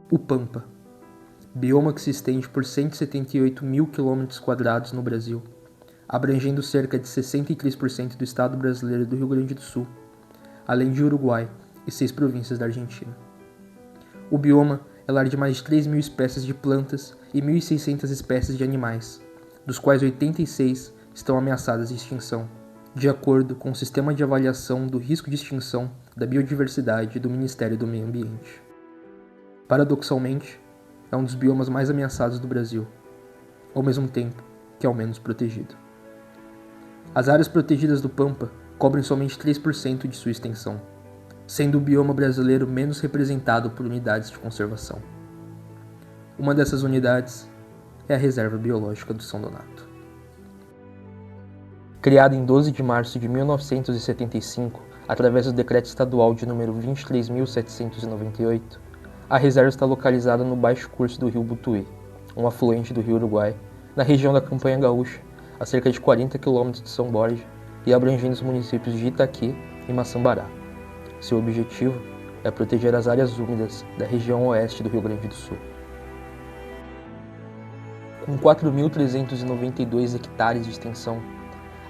O Pampa, bioma que se estende por 178 mil km² no Brasil, abrangendo cerca de 63% do estado brasileiro do Rio Grande do Sul, além de Uruguai e 6 províncias da Argentina. O bioma é lar de mais de 3 mil espécies de plantas e 1.600 espécies de animais, dos quais 86 estão ameaçadas de extinção, de acordo com o Sistema de Avaliação do Risco de Extinção da Biodiversidade do Ministério do Meio Ambiente. Paradoxalmente, é um dos biomas mais ameaçados do Brasil, ao mesmo tempo que é o menos protegido. As áreas protegidas do Pampa cobrem somente 3% de sua extensão, sendo o bioma brasileiro menos representado por unidades de conservação. Uma dessas unidades é a Reserva Biológica do São Donato. Criada em 12 de março de 1975, através do Decreto Estadual de número 23.798, a reserva está localizada no baixo curso do rio Butuí, um afluente do rio Uruguai, na região da Campanha Gaúcha, a cerca de 40 km de São Borja e abrangendo os municípios de Itaqui e Maçambará. Seu objetivo é proteger as áreas úmidas da região oeste do Rio Grande do Sul. Com 4.392 hectares de extensão,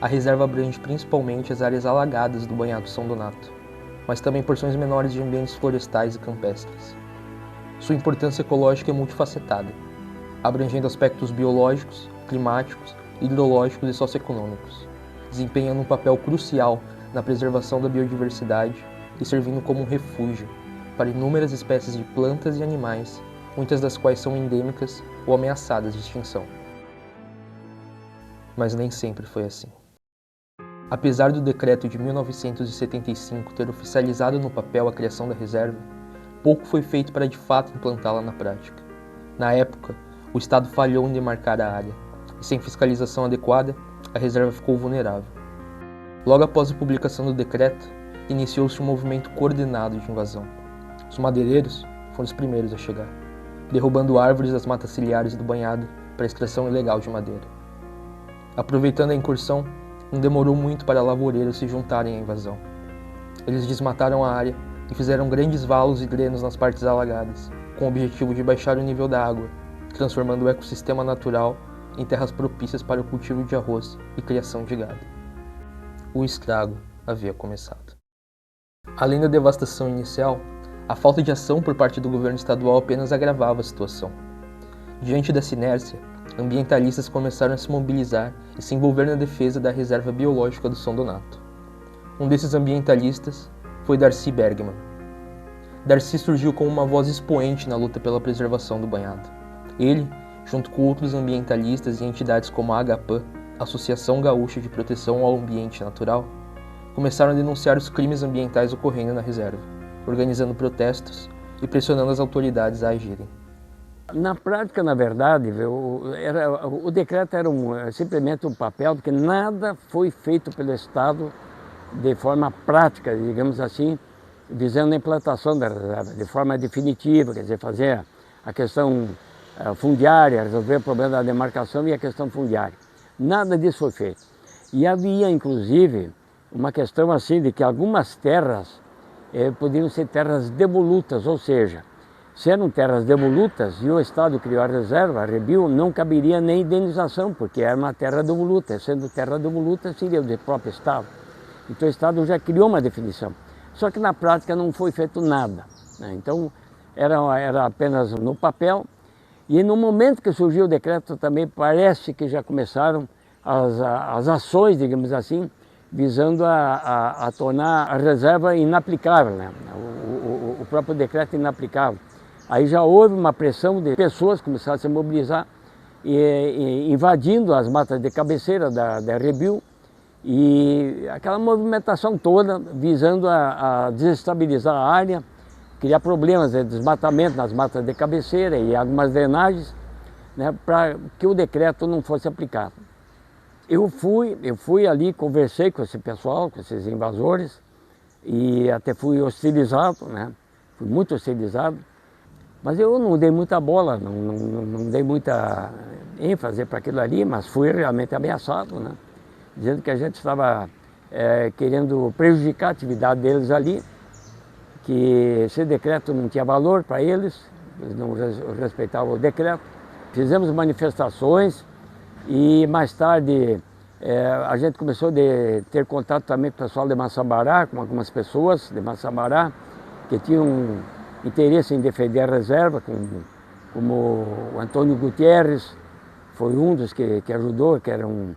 a reserva abrange principalmente as áreas alagadas do Banhado São Donato, mas também porções menores de ambientes florestais e campestres. Sua importância ecológica é multifacetada, abrangendo aspectos biológicos, climáticos, hidrológicos e socioeconômicos, desempenhando um papel crucial na preservação da biodiversidade e servindo como um refúgio para inúmeras espécies de plantas e animais, muitas das quais são endêmicas ou ameaçadas de extinção. Mas nem sempre foi assim. Apesar do decreto de 1975 ter oficializado no papel a criação da reserva, pouco foi feito para de fato implantá-la na prática. Na época, o Estado falhou em demarcar a área, e sem fiscalização adequada, a reserva ficou vulnerável. Logo após a publicação do decreto, iniciou-se um movimento coordenado de invasão. Os madeireiros foram os primeiros a chegar, derrubando árvores das matas ciliares do banhado para extração ilegal de madeira. Aproveitando a incursão, não demorou muito para lavoureiros se juntarem à invasão. Eles desmataram a área e fizeram grandes valos e drenos nas partes alagadas, com o objetivo de baixar o nível da água, transformando o ecossistema natural em terras propícias para o cultivo de arroz e criação de gado. O estrago havia começado. Além da devastação inicial, a falta de ação por parte do governo estadual apenas agravava a situação. Diante dessa inércia, ambientalistas começaram a se mobilizar e se envolver na defesa da Reserva Biológica do São Donato. Um desses ambientalistas foi Darcy Bergman. Darcy surgiu como uma voz expoente na luta pela preservação do banhado. Ele, junto com outros ambientalistas e entidades como a AGAPAN, Associação Gaúcha de Proteção ao Ambiente Natural, começaram a denunciar os crimes ambientais ocorrendo na reserva, organizando protestos e pressionando as autoridades a agirem. Na prática, na verdade, o decreto era simplesmente um papel, porque nada foi feito pelo Estado de forma prática, digamos assim, visando a implantação da reserva de forma definitiva, quer dizer, fazer a questão fundiária, resolver o problema da demarcação e a questão fundiária. Nada disso foi feito. E havia, inclusive, uma questão assim de que algumas terras poderiam ser terras devolutas, ou seja, se eram terras devolutas e o Estado criou a reserva, a Rebio, não caberia nem indenização, porque era uma terra devoluta. Sendo terra devoluta, seria do próprio Estado. Então o Estado já criou uma definição. Só que na prática não foi feito nada, né? Então era apenas no papel. E no momento que surgiu o decreto também parece que já começaram as ações, digamos assim, visando a tornar a reserva inaplicável, né? O próprio decreto inaplicável. Aí já houve uma pressão de pessoas que começaram a se mobilizar, invadindo as matas de cabeceira da Rebio, e aquela movimentação toda visando a desestabilizar a área, criar problemas de desmatamento nas matas de cabeceira e algumas drenagens, né, para que o decreto não fosse aplicado. Eu fui ali, conversei com esse pessoal, com esses invasores, e até fui hostilizado, né, fui muito hostilizado. Mas eu não dei muita bola, não dei muita ênfase para aquilo ali, mas fui realmente ameaçado, né? Dizendo que a gente estava querendo prejudicar a atividade deles ali, que esse decreto não tinha valor para eles, eles não respeitavam o decreto. Fizemos manifestações e mais tarde a gente começou a ter contato também com o pessoal de Maçambará, com algumas pessoas de Maçambará que tinham interesse em defender a reserva, como o Antônio Gutierrez, foi um dos que ajudou, que era um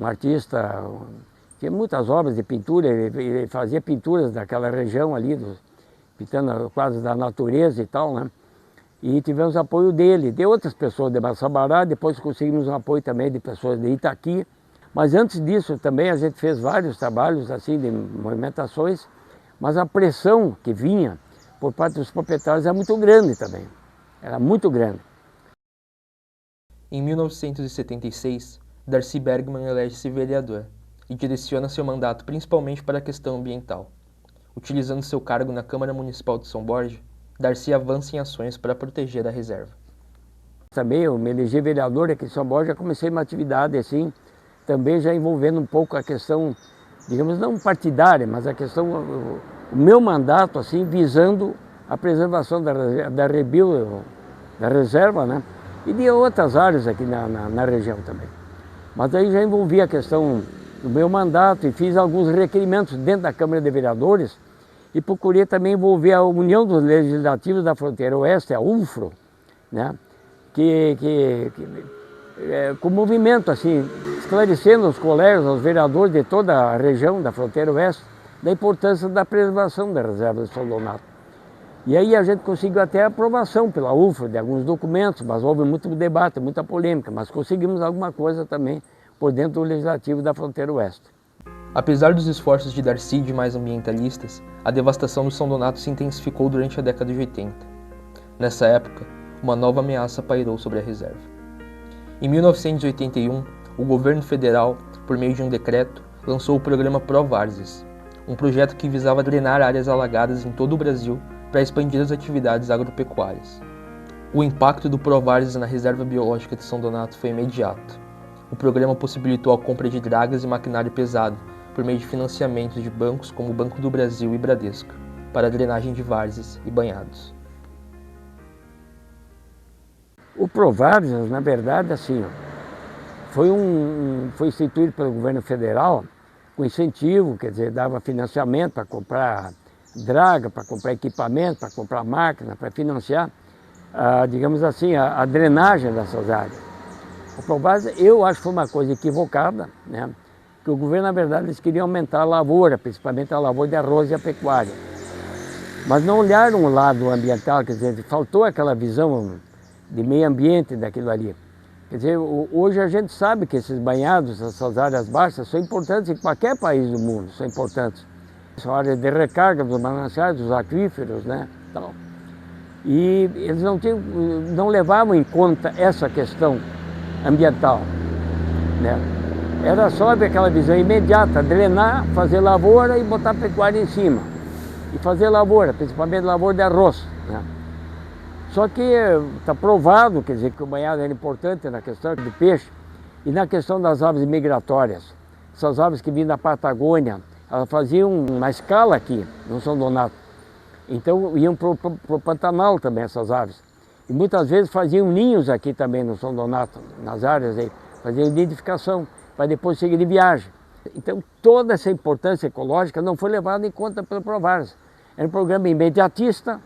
artista, tinha muitas obras de pintura, ele fazia pinturas daquela região ali, pintando quase da natureza e tal, né? E tivemos apoio dele, de outras pessoas de Maçambará, depois conseguimos um apoio também de pessoas de Itaqui. Mas antes disso também a gente fez vários trabalhos assim de movimentações, mas a pressão que vinha por parte dos proprietários era muito grande também, era muito grande. Em 1976, Darcy Bergman elege-se vereador e direciona seu mandato principalmente para a questão ambiental. Utilizando seu cargo na Câmara Municipal de São Borja, Darcy avança em ações para proteger a reserva. Também eu me elegi vereador aqui em São Borja, comecei uma atividade assim, também já envolvendo um pouco a questão, digamos, não partidária, mas a questão, o meu mandato assim, visando a preservação da Rebio, da reserva, né? E de outras áreas aqui na região também. Mas aí já envolvi a questão do meu mandato e fiz alguns requerimentos dentro da Câmara de Vereadores e procurei também envolver a União dos Legislativos da Fronteira Oeste, a UNFRO, né? Com movimento assim, esclarecendo aos colegas, aos vereadores de toda a região da Fronteira Oeste, da importância da preservação da reserva de São Donato. E aí a gente conseguiu até a aprovação pela UFRO de alguns documentos, mas houve muito debate, muita polêmica, mas conseguimos alguma coisa também por dentro do Legislativo da Fronteira Oeste. Apesar dos esforços de Darcy e demais ambientalistas, a devastação do São Donato se intensificou durante a década de 80. Nessa época, uma nova ameaça pairou sobre a reserva. Em 1981, o governo federal, por meio de um decreto, lançou o programa Provarses, um projeto que visava drenar áreas alagadas em todo o Brasil para expandir as atividades agropecuárias. O impacto do Provarses na reserva biológica de São Donato foi imediato. O programa possibilitou a compra de dragas e maquinário pesado por meio de financiamentos de bancos como o Banco do Brasil e Bradesco, para a drenagem de várzeas e banhados. O Provarses, na verdade, assim, foi instituído pelo governo federal com incentivo, quer dizer, dava financiamento para comprar draga, para comprar equipamento, para comprar máquina, para financiar, digamos assim, a drenagem dessas áreas. O Provarses, eu acho que foi uma coisa equivocada, né? Que o governo, na verdade, eles queriam aumentar a lavoura, principalmente a lavoura de arroz e a pecuária. Mas não olharam o lado ambiental, quer dizer, faltou aquela visão de meio ambiente daquilo ali. Quer dizer, hoje a gente sabe que esses banhados, essas áreas baixas, são importantes em qualquer país do mundo, são importantes. São áreas de recarga dos mananciais, dos aquíferos, né? Então, e eles não levavam em conta essa questão ambiental, né? Era só aquela visão imediata, drenar, fazer lavoura e botar pecuária em cima. E fazer lavoura, principalmente lavoura de arroz, né? Só que está provado, quer dizer, que o banhado era importante na questão do peixe e na questão das aves migratórias. Essas aves que vinham da Patagônia, elas faziam uma escala aqui no São Donato. Então iam para o Pantanal também essas aves. E muitas vezes faziam ninhos aqui também no São Donato, nas áreas aí, faziam identificação, para depois seguir de viagem. Então toda essa importância ecológica não foi levada em conta pelo Provarses. Era um programa imediatista,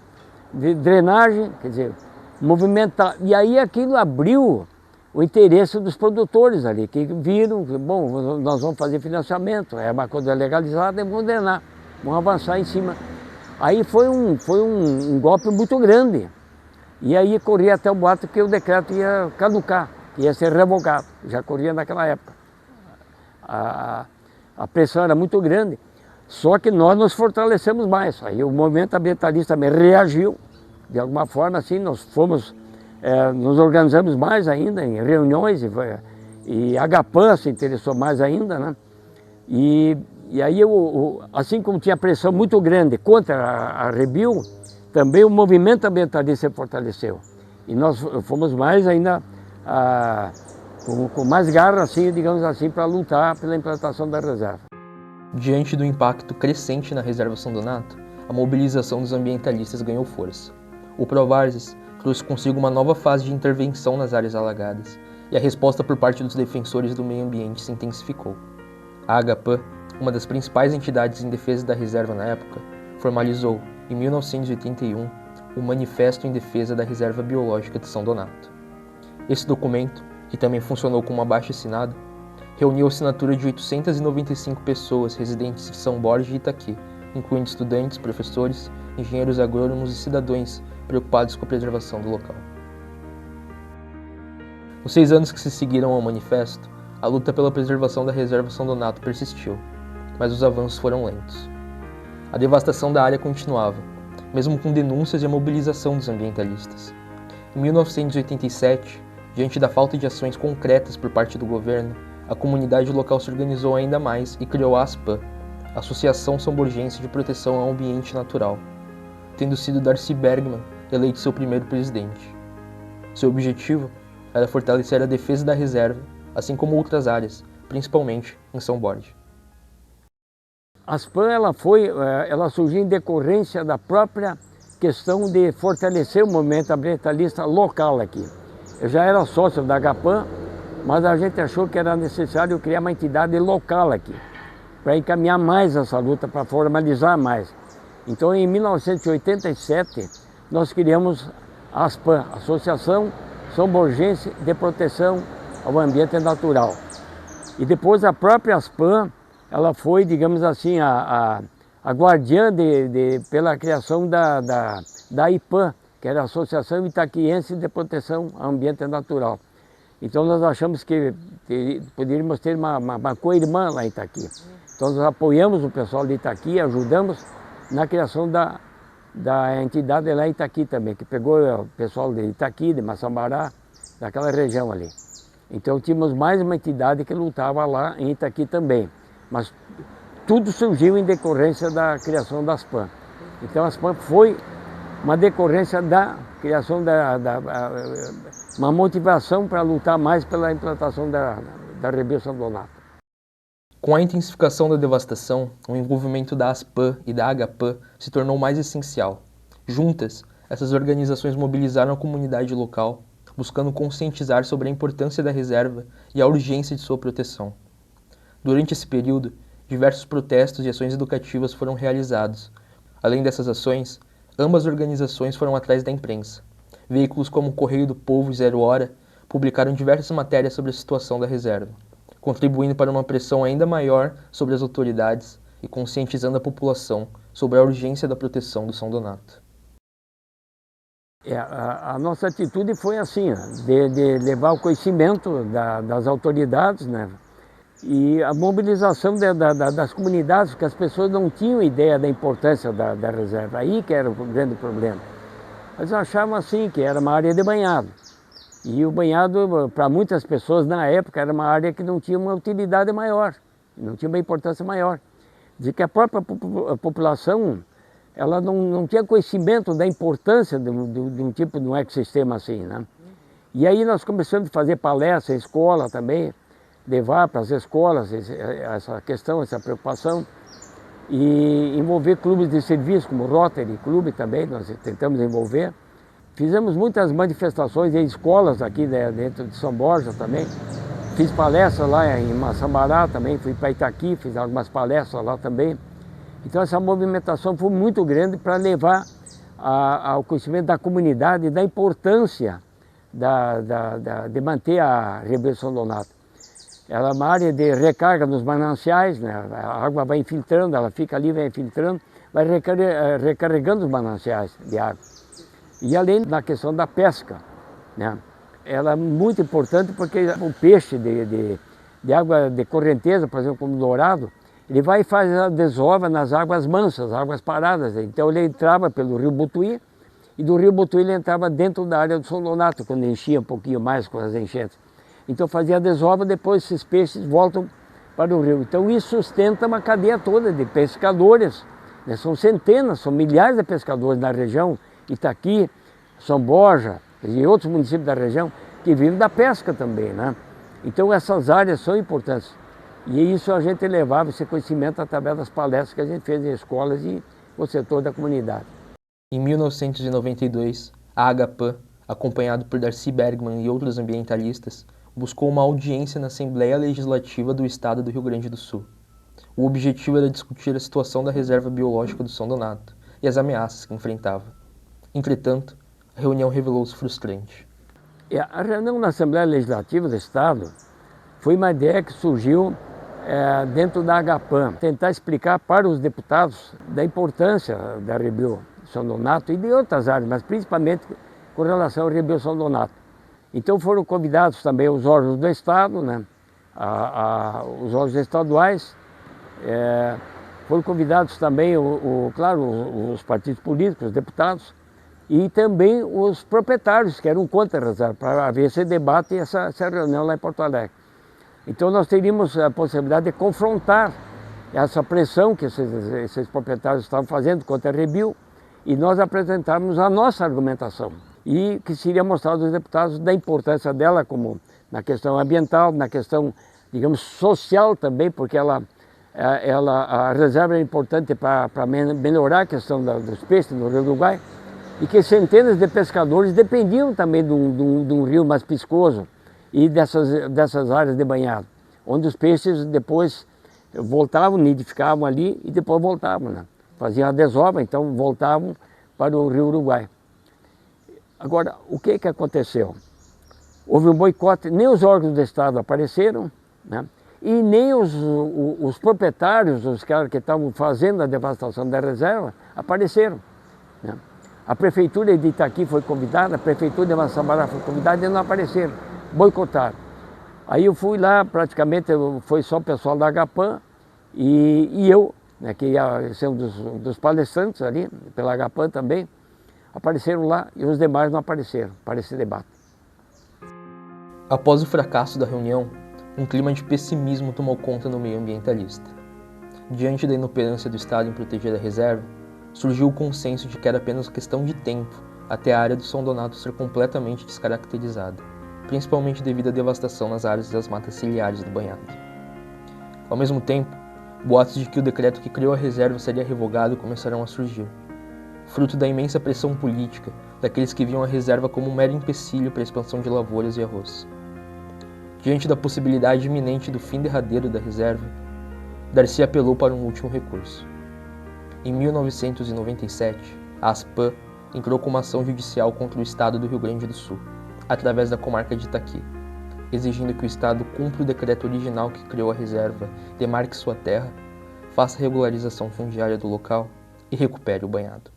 de drenagem, quer dizer, movimentar. E aí aquilo abriu o interesse dos produtores ali, que viram, bom, nós vamos fazer financiamento, é uma coisa legalizada, vamos drenar, vamos avançar em cima. Aí foi um golpe muito grande. E aí corria até o boato que o decreto ia caducar, ia ser revogado, já corria naquela época. A pressão era muito grande, só que nós nos fortalecemos mais. Aí o movimento ambientalista também reagiu, de alguma forma assim, nós nos organizamos mais ainda em reuniões, e a Agapan se interessou mais ainda, né? E aí, assim como tinha pressão muito grande contra a Rebio, também o movimento ambientalista se fortaleceu. E nós fomos mais ainda, com mais garra, assim, digamos assim, para lutar pela implantação da reserva. Diante do impacto crescente na reserva São Donato, a mobilização dos ambientalistas ganhou força. O Provarses trouxe consigo uma nova fase de intervenção nas áreas alagadas, e a resposta por parte dos defensores do meio ambiente se intensificou. A Agapã, uma das principais entidades em defesa da reserva na época, formalizou, em 1981, o Manifesto em Defesa da Reserva Biológica de São Donato. Esse documento, que também funcionou como abaixo-assinado, reuniu a assinatura de 895 pessoas residentes de São Borja e Itaqui, incluindo estudantes, professores, engenheiros agrônomos e cidadãos preocupados com a preservação do local. Nos 6 anos que se seguiram ao manifesto, a luta pela preservação da reserva São Donato persistiu, mas os avanços foram lentos. A devastação da área continuava, mesmo com denúncias e a mobilização dos ambientalistas. Em 1987, diante da falta de ações concretas por parte do governo, a comunidade local se organizou ainda mais e criou a ASPAN, Associação São Borgense de Proteção ao Ambiente Natural, tendo sido Darcy Bergman eleito seu primeiro presidente. Seu objetivo era fortalecer a defesa da reserva, assim como outras áreas, principalmente em São Borja. A ASPAN ela surgiu em decorrência da própria questão de fortalecer o movimento ambientalista local aqui. Eu já era sócio da Agapã, mas a gente achou que era necessário criar uma entidade local aqui, para encaminhar mais essa luta, para formalizar mais. Então, em 1987, nós criamos a ASPAN, Associação São Borgense de Proteção ao Ambiente Natural. E depois a própria ASPAN, ela foi, digamos assim, a guardiã pela criação da IPAN, que era a Associação Itaquiense de Proteção ao Ambiente Natural. Então nós achamos que poderíamos ter uma co-irmã lá em Itaqui. Então nós apoiamos o pessoal de Itaqui, ajudamos na criação da entidade lá em Itaqui também, que pegou o pessoal de Itaqui, de Maçambará, daquela região ali. Então tínhamos mais uma entidade que lutava lá em Itaqui também. Mas tudo surgiu em decorrência da criação da ASPAN. Então a ASPAN foi uma decorrência da criação uma motivação para lutar mais pela implantação da Rebelo São Donato. Com a intensificação da devastação, o envolvimento da ASPAN e da Agapã se tornou mais essencial. Juntas, essas organizações mobilizaram a comunidade local, buscando conscientizar sobre a importância da reserva e a urgência de sua proteção. Durante esse período, diversos protestos e ações educativas foram realizados. Além dessas ações, ambas organizações foram atrás da imprensa. Veículos como o Correio do Povo e Zero Hora publicaram diversas matérias sobre a situação da reserva, contribuindo para uma pressão ainda maior sobre as autoridades e conscientizando a população sobre a urgência da proteção do São Donato. A nossa atitude foi assim, de levar o conhecimento das autoridades, né? E a mobilização das comunidades, porque as pessoas não tinham ideia da importância da reserva, aí que era o grande problema. Eles achavam assim, que era uma área de banhado. E o banhado, para muitas pessoas na época, era uma área que não tinha uma utilidade maior, não tinha uma importância maior. De que a própria população, ela não tinha conhecimento da importância de um tipo de um ecossistema assim, né? E aí nós começamos a fazer palestras em escola também, levar para as escolas essa questão, essa preocupação, e envolver clubes de serviço, como o Rotary Clube também, nós tentamos envolver. Fizemos muitas manifestações em escolas aqui dentro de São Borja também. Fiz palestras lá em Maçambará também, fui para Itaqui, fiz algumas palestras lá também. Então essa movimentação foi muito grande para levar ao conhecimento da comunidade da importância de manter a Rebelo São Donato. Ela é uma área de recarga nos mananciais, né? A água vai infiltrando, ela fica ali, vai infiltrando, vai recarregando os mananciais de água. E além da questão da pesca, né? Ela é muito importante porque o peixe de água de correnteza, por exemplo, como o dourado, ele vai e faz a desova nas águas mansas, águas paradas. Então ele entrava pelo rio Butuí, e do rio Butuí ele entrava dentro da área do São Donato, quando enchia um pouquinho mais com as enchentes. Então fazia a desova, depois esses peixes voltam para o rio. Então isso sustenta uma cadeia toda de pescadores, né? São centenas, são milhares de pescadores na região, Itaqui, São Borja e outros municípios da região, que vivem da pesca também, né? Então essas áreas são importantes. E isso a gente levava esse conhecimento através das palestras que a gente fez em escolas e no setor da comunidade. Em 1992, a Agapã, acompanhado por Darcy Bergman e outros ambientalistas, buscou uma audiência na Assembleia Legislativa do Estado do Rio Grande do Sul. O objetivo era discutir a situação da reserva biológica do São Donato e as ameaças que enfrentava. Entretanto, a reunião revelou-se frustrante. A reunião na Assembleia Legislativa do Estado foi uma ideia que surgiu dentro da Agapan, tentar explicar para os deputados da importância da Rebelo São Donato e de outras áreas, mas principalmente com relação ao Rebelo São Donato. Então foram convidados também os órgãos do Estado, né? Os órgãos estaduais, foram convidados também, claro, os partidos políticos, os deputados, e também os proprietários, que eram contra a reserva, para haver esse debate e essa reunião lá em Porto Alegre. Então nós teríamos a possibilidade de confrontar essa pressão que esses proprietários estavam fazendo contra a Rebelo e nós apresentarmos a nossa argumentação. E que seria mostrado aos deputados da importância dela, como na questão ambiental, na questão, digamos, social também, porque a reserva é importante para melhorar a questão dos peixes no Rio Uruguai, e que centenas de pescadores dependiam também de um rio mais piscoso e dessas áreas de banhado, onde os peixes depois voltavam, nidificavam ali e depois voltavam, né? Faziam a desova, então voltavam para o Rio Uruguai. Agora, o que aconteceu? Houve um boicote, nem os órgãos do Estado apareceram, né? E nem os proprietários, os caras que estavam fazendo a devastação da reserva, apareceram, né? A prefeitura de Itaqui foi convidada, a prefeitura de Massabará foi convidada e não apareceram, boicotaram. Aí eu fui lá, praticamente foi só o pessoal da Agapan e eu, né, que ia ser um dos palestrantes ali, pela Agapan também, apareceram lá e os demais não apareceram para esse debate. Após o fracasso da reunião, um clima de pessimismo tomou conta no meio ambientalista. Diante da inoperância do Estado em proteger a reserva, surgiu o consenso de que era apenas questão de tempo até a área do São Donato ser completamente descaracterizada, principalmente devido à devastação nas áreas das matas ciliares do banhado. Ao mesmo tempo, boatos de que o decreto que criou a reserva seria revogado começaram a surgir, fruto da imensa pressão política daqueles que viam a reserva como um mero empecilho para a expansão de lavouras e arroz. Diante da possibilidade iminente do fim derradeiro da reserva, Darcy apelou para um último recurso. Em 1997, a ASPAN entrou com uma ação judicial contra o Estado do Rio Grande do Sul, através da comarca de Itaqui, exigindo que o Estado cumpra o decreto original que criou a reserva, demarque sua terra, faça a regularização fundiária do local e recupere o banhado.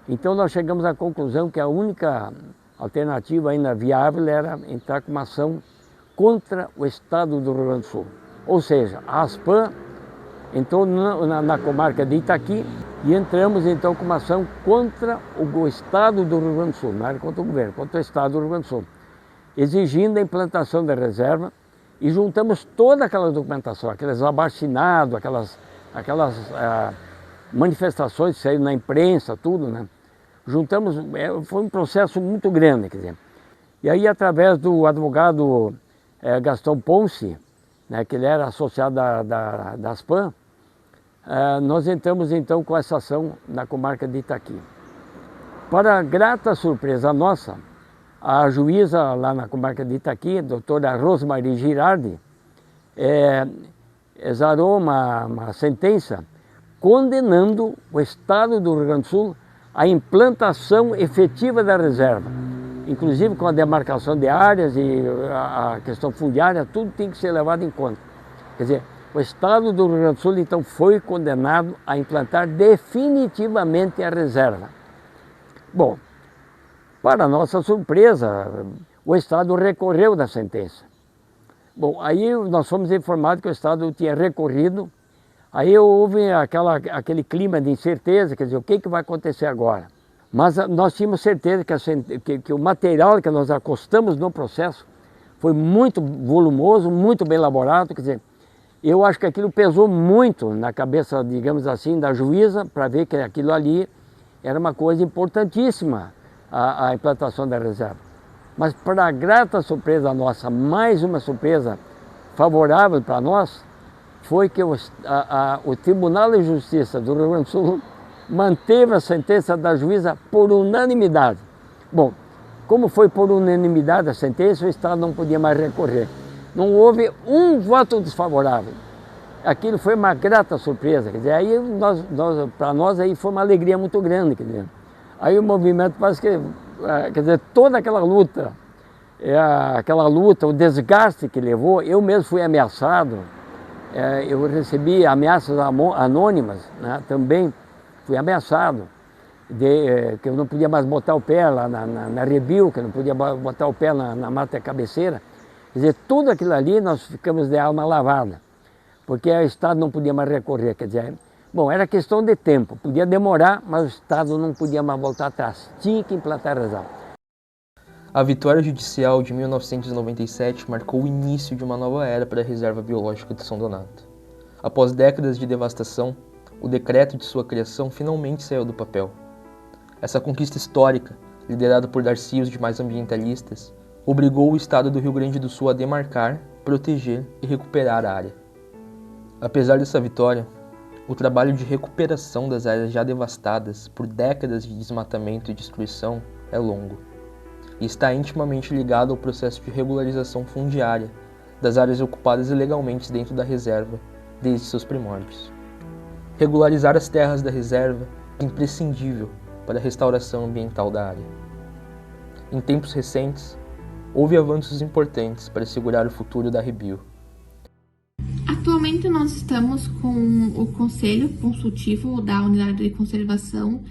Então nós chegamos à conclusão que a única alternativa ainda viável era entrar com uma ação contra o Estado do Rio Grande do Sul. Ou seja, a ASPAN entrou na comarca de Itaqui e entramos então com uma ação contra o Estado do Rio Grande do Sul, não era contra o governo, contra o Estado do Rio Grande do Sul, exigindo a implantação da reserva e juntamos toda aquela documentação, aqueles abaixinados, aquelas manifestações que saíram na imprensa, tudo, né? Juntamos, foi um processo muito grande, quer dizer. E aí, através do advogado Gastão Ponce, né, que ele era associado da ASPAN, nós entramos então com essa ação na comarca de Itaqui. Para grata surpresa nossa, a juíza lá na comarca de Itaqui, a doutora Rosmarie Girardi, exarou uma sentença condenando o Estado do Rio Grande do Sul à implantação efetiva da reserva, inclusive com a demarcação de áreas e a questão fundiária, tudo tem que ser levado em conta. Quer dizer, o Estado do Rio Grande do Sul então foi condenado a implantar definitivamente a reserva. Bom, para nossa surpresa, o Estado recorreu da sentença. Bom, aí nós fomos informados que o Estado tinha recorrido. Aí houve aquele clima de incerteza, quer dizer, o que vai acontecer agora? Mas nós tínhamos certeza que o material que nós acostamos no processo foi muito volumoso, muito bem elaborado, quer dizer, eu acho que aquilo pesou muito na cabeça, digamos assim, da juíza, para ver que aquilo ali era uma coisa importantíssima, a implantação da reserva. Mas para a grata surpresa nossa, mais uma surpresa favorável para nós, foi que o Tribunal de Justiça do Rio Grande do Sul manteve a sentença da juíza por unanimidade. Bom, como foi por unanimidade a sentença, o Estado não podia mais recorrer. Não houve um voto desfavorável. Aquilo foi uma grata surpresa, quer dizer, aí para nós aí foi uma alegria muito grande, quer dizer. Aí o movimento parece que, quer dizer, toda aquela luta, o desgaste que levou, eu mesmo fui ameaçado, eu recebi ameaças anônimas, né, também fui ameaçado, que eu não podia mais botar o pé lá na Rebil, que eu não podia botar o pé na mata cabeceira. Quer dizer, tudo aquilo ali nós ficamos de alma lavada, porque o Estado não podia mais recorrer, quer dizer, bom, era questão de tempo, podia demorar, mas o Estado não podia mais voltar atrás, tinha que implantar a reserva. A vitória judicial de 1997 marcou o início de uma nova era para a reserva biológica de São Donato. Após décadas de devastação, o decreto de sua criação finalmente saiu do papel. Essa conquista histórica, liderada por Darcy e os demais ambientalistas, obrigou o Estado do Rio Grande do Sul a demarcar, proteger e recuperar a área. Apesar dessa vitória, o trabalho de recuperação das áreas já devastadas por décadas de desmatamento e destruição é longo, e está intimamente ligado ao processo de regularização fundiária das áreas ocupadas ilegalmente dentro da reserva desde seus primórdios. Regularizar as terras da reserva é imprescindível para a restauração ambiental da área. Em tempos recentes, houve avanços importantes para assegurar o futuro da Rebil. Atualmente nós estamos com o Conselho Consultivo da Unidade de Conservação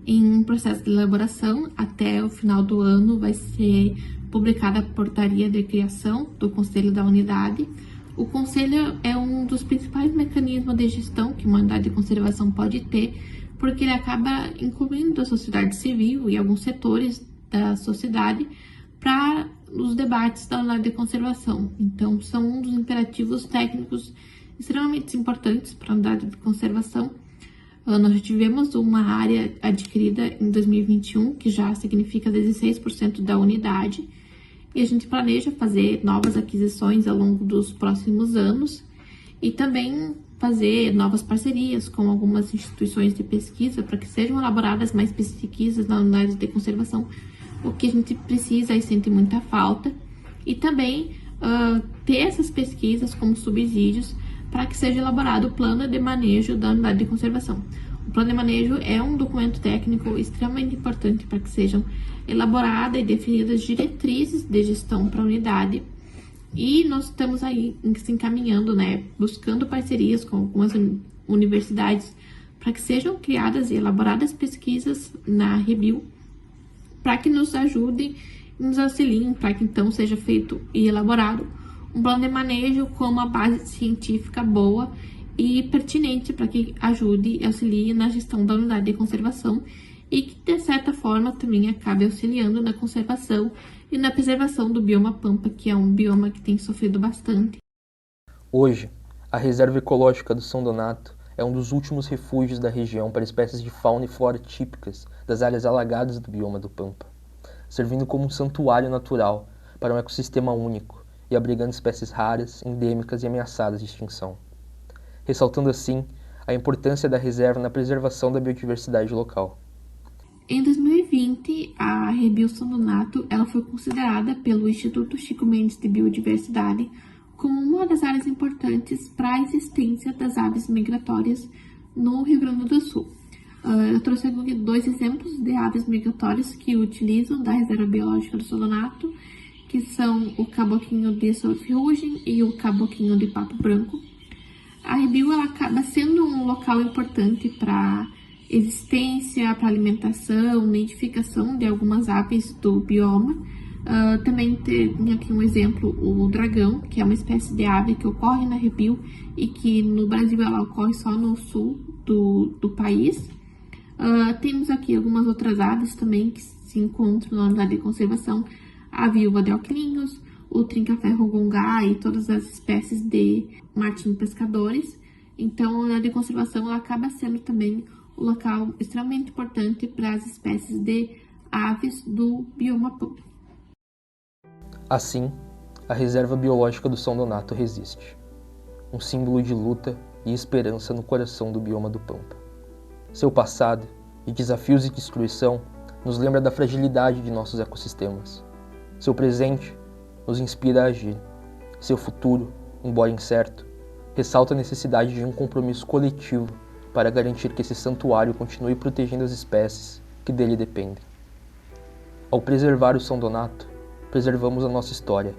em processo de elaboração. Até o final do ano vai ser publicada a portaria de criação do Conselho da Unidade. O Conselho é um dos principais mecanismos de gestão que uma unidade de conservação pode ter, porque ele acaba incluindo a sociedade civil e alguns setores da sociedade para os debates da unidade de conservação. Então, são um dos imperativos técnicos extremamente importantes para a unidade de conservação. Nós já tivemos uma área adquirida em 2021, que já significa 16% da unidade, e a gente planeja fazer novas aquisições ao longo dos próximos anos e também fazer novas parcerias com algumas instituições de pesquisa para que sejam elaboradas mais pesquisas na unidade de conservação, o que a gente precisa e sente muita falta, e também ter essas pesquisas como subsídios para que seja elaborado o plano de manejo da unidade de conservação. O plano de manejo é um documento técnico extremamente importante para que sejam elaboradas e definidas diretrizes de gestão para a unidade, e nós estamos aí se encaminhando, né, buscando parcerias com algumas universidades para que sejam criadas e elaboradas pesquisas na Rebil, para que nos ajudem, nos auxiliem, para que então seja feito e elaborado um plano de manejo com uma base científica boa e pertinente para que ajude e auxilie na gestão da unidade de conservação e que, de certa forma, também acabe auxiliando na conservação e na preservação do bioma Pampa, que é um bioma que tem sofrido bastante. Hoje, a Reserva Ecológica do São Donato é um dos últimos refúgios da região para espécies de fauna e flora típicas das áreas alagadas do bioma do Pampa, servindo como um santuário natural para um ecossistema único e abrigando espécies raras, endêmicas e ameaçadas de extinção, ressaltando assim a importância da reserva na preservação da biodiversidade local. Em 2020, a Rebil São Donato ela foi considerada pelo Instituto Chico Mendes de Biodiversidade como uma das áreas importantes para a existência das aves migratórias no Rio Grande do Sul. Eu trouxe aqui 2 exemplos de aves migratórias que utilizam da Reserva Biológica do São Donato, que são o caboquinho de Ferrugem e o caboquinho de Papo Branco. A Rebil ela acaba sendo um local importante para existência, para alimentação, nidificação de algumas aves do bioma. Também tem aqui um exemplo, o dragão, que é uma espécie de ave que ocorre na Rebil e que no Brasil ela ocorre só no sul do país. Temos aqui algumas outras aves também que se encontram na unidade de conservação, a viúva de alquilinhos, o trinca-ferro-gongá e todas as espécies de martim-pescadores. Então, a unidade de conservação ela acaba sendo também um local extremamente importante para as espécies de aves do bioma Pampa. Assim, a Reserva Biológica do São Donato resiste, um símbolo de luta e esperança no coração do bioma do Pampa. Seu passado, de desafios e destruição, nos lembra da fragilidade de nossos ecossistemas. Seu presente nos inspira a agir. Seu futuro, embora incerto, ressalta a necessidade de um compromisso coletivo para garantir que esse santuário continue protegendo as espécies que dele dependem. Ao preservar o São Donato, preservamos a nossa história,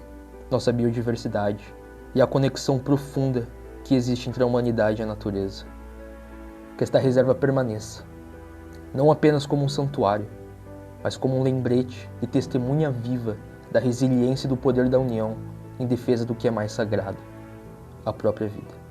nossa biodiversidade e a conexão profunda que existe entre a humanidade e a natureza. Que esta reserva permaneça, não apenas como um santuário, mas como um lembrete e testemunha viva da resiliência e do poder da união em defesa do que é mais sagrado, a própria vida.